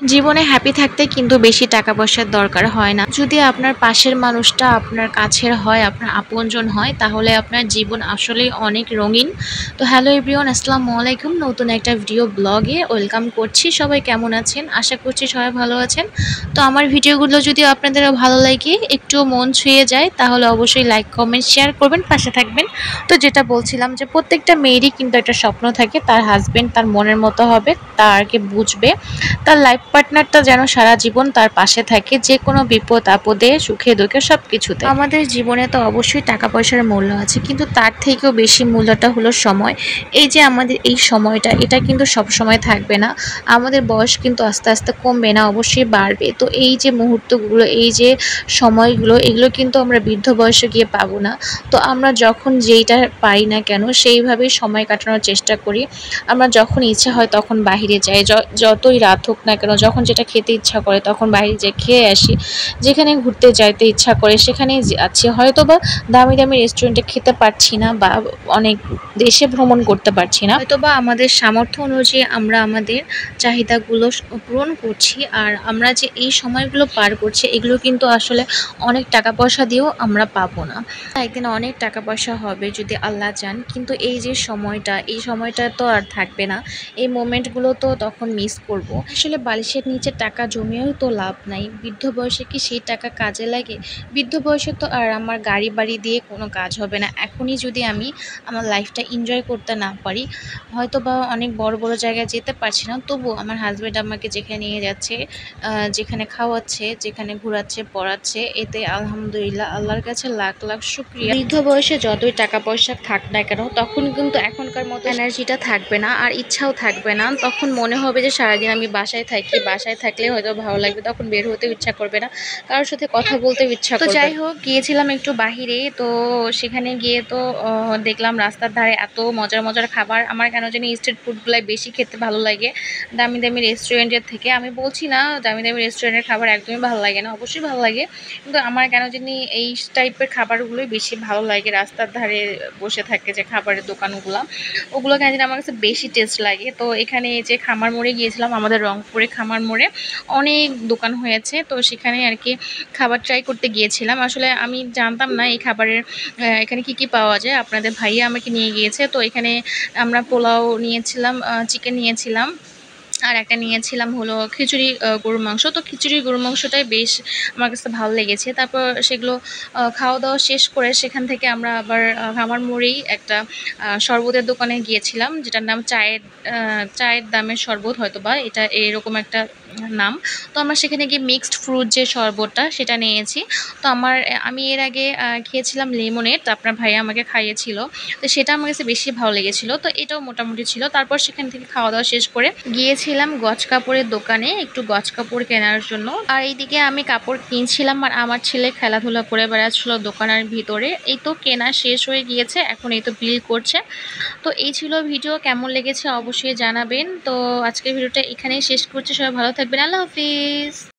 জীবনে হ্যাপি থাকতে কিন্তু বেশি টাকা পয়সার দরকার হয় না। যদি আপনার পাশের মানুষটা আপনার কাছের হয়, আপনার আপনজন হয়, তাহলে আপনার জীবন আসলেই অনেক রঙিন। তো হ্যালো এভরিওয়ান, আসসালামু আলাইকুম। নতুন একটা ভিডিও ব্লগে ওয়েলকাম করছি। সবাই কেমন আছেন? আশা করছি সবাই ভালো আছেন। তো আমার ভিডিওগুলো যদি আপনাদের ভালো লাগে, একটু মন ছুঁয়ে যায়, তাহলে অবশ্যই লাইক কমেন্ট শেয়ার করবেন, পাশে থাকবেন। তো যেটা বলছিলাম যে প্রত্যেকটা মেয়েরই কিন্তু একটা স্বপ্ন থাকে, তার হাজবেন্ড তার মনের মতো হবে, তারকে বুঝবে, তার লাইফ পার্টনারটা যেন সারা জীবন তার পাশে থাকে, যে কোনো বিপদ আপদে সুখে দুঃখে সব কিছুতে। আমাদের জীবনে তো অবশ্যই টাকা পয়সার মূল্য আছে, কিন্তু তার থেকেও বেশি মূল্যটা হলো সময়। এই যে আমাদের এই সময়টা, এটা কিন্তু সব সময় থাকবে না। আমাদের বয়স কিন্তু আস্তে আস্তে কমবে না, অবশ্যই বাড়বে। তো এই যে মুহূর্তগুলো, এই যে সময়গুলো, এগুলো কিন্তু আমরা বৃদ্ধ বয়সে গিয়ে পাবো না। তো আমরা যখন যেইটা পারি না কেন, সেইভাবেই সময় কাটানোর চেষ্টা করি। আমরা যখন ইচ্ছা হয় তখন বাহিরে যাই, যতই রাত হোক না কেন, যখন যেটা খেতে ইচ্ছা করে তখন বাইরে যেয়ে খেয়ে আসি। যেখানে ঘুরতে যাইতে ইচ্ছা করে সেখানেই যাচ্ছি। হয়তো বা দামি দামি রেস্টুরেন্টে খেতে পারছি না, বা অনেক দেশে ভ্রমণ করতে পারছি না, হয়তো বা আমাদের সামর্থ্য অনুযায়ী আমরা আমাদের চাহিদাগুলো পূরণ করছি। আর আমরা যে এই সময়গুলো পার করছি, এগুলো কিন্তু আসলে অনেক টাকা পয়সা দিয়েও আমরা পাবো না। একদিন অনেক টাকা পয়সা হবে যদি আল্লাহ চান, কিন্তু এই যে সময়টা, এই সময়টা তো আর থাকবে না। এই মোমেন্টগুলো তো তখন মিস করব। আসলে বালিশের নিচে টাকা জমিয়েও তো লাভ নাই। বৃদ্ধ বয়সে কি সেই টাকা কাজে লাগে? বৃদ্ধ বয়সে তো আর আমার গাড়ি বাড়ি দিয়ে কোনো কাজ হবে না। এখনই যদি আমি আমার লাইফটা এনজয় করতে না পারি, হয়তো বা অনেক বড় বড় জায়গায় যেতে পারছি না, তবুও আমার হাজব্যান্ড আমাকে যেখানে নিয়ে যাচ্ছে, যেখানে খাওয়াচ্ছে, যেখানে ঘোরাচ্ছে পড়াচ্ছে, এতে আলহামদুলিল্লাহ, আল্লাহর কাছে লাখ লাখ শুকরিয়া। বৃদ্ধ বয়সে যতই টাকা পয়সা থাক না কেন, তখন কিন্তু এখনকার মতো এনার্জিটা থাকবে না, আর ইচ্ছাও থাকবে না। তখন মনে হবে যে সারাদিন আমি বাসায় থাকি, বাসায় থাকলে হয়তো ভালো লাগবে, তখন বের হতেও ইচ্ছা করবে না, কারোর সাথে কথা বলতেও ইচ্ছা করবে। তো যাই হোক, গিয়েছিলাম একটু বাহিরে। তো সেখানে গিয়ে তো দেখলাম রাস্তার ধারে এত মজার মজার খাবার। আমার কেন জানি স্ট্রিট ফুডগুলাই বেশি খেতে ভালো লাগে দামি দামি রেস্টুরেন্টের থেকে। আমি বলছি না দামি দামি রেস্টুরেন্টের খাবার একদমই ভালো লাগে না, অবশ্যই ভালো লাগে, কিন্তু আমার কেন জানি এই টাইপের খাবারগুলোই বেশি ভালো লাগে। রাস্তার ধারে বসে থাকে যে খাবারের দোকানগুলো, ওগুলো কেন জানি আমার কাছে বেশি টেস্ট লাগে। তো এখানে যে খামার মোড়ে গিয়েছিলাম, আমাদের রংপুরে খামার মোড়ে অনেক দোকান হয়েছে, তো সেখানে আর কি খাবার ট্রাই করতে গিয়েছিলাম। আসলে আমি জানতাম না এই খাবারের এখানে কি কি পাওয়া যায়। আপনাদের ভাইয়া আমাকে নিয়ে গিয়েছে। তো এখানে আমরা পোলাও নিয়েছিলাম, চিকেন নিয়েছিলাম, আর একটা নিয়েছিলাম হলো খিচুড়ি গরুর মাংস। তো খিচুড়ি গরুর মাংসটাই বেশ আমার কাছে ভালো লেগেছে। তারপর সেগুলো খাওয়া দাওয়া শেষ করে সেখান থেকে আমরা আবার খামার মোড়েই একটা শরবতের দোকানে গিয়েছিলাম, যেটার নাম চায়ের দামের শরবত, হয়তো বা এটা এরকম একটা নাম। তো আমরা সেখানে গিয়ে মিক্সড ফ্রুট যে শরবতটা, সেটা নিয়েছি। তো আমি এর আগে খেয়েছিলাম লেমনেড, আপনার ভাইয়া আমাকে খাইয়েছিল, তো সেটা আমার কাছে বেশি ভালো লেগেছিল। তো এটাও মোটামুটি ছিল। তারপর সেখান থেকে খাওয়া দাওয়া শেষ করে গিয়েছিলাম গজ কাপড়ের দোকানে একটু গজ কাপড় কেনার জন্য। আর এইদিকে আমি কাপড় কিনছিলাম, আর আমার ছেলে খেলাধুলা করে বেড়াচ্ছিল দোকানের ভিতরে। এই তো কেনা শেষ হয়ে গিয়েছে, এখন এই তো বিল করছে। তো এই ছিল ভিডিও, কেমন লেগেছে অবশ্যই জানাবেন। তো আজকের ভিডিওটা এখানেই শেষ করছি। সবাই ভালো থাকবেন, আল্লাহ হাফিজ।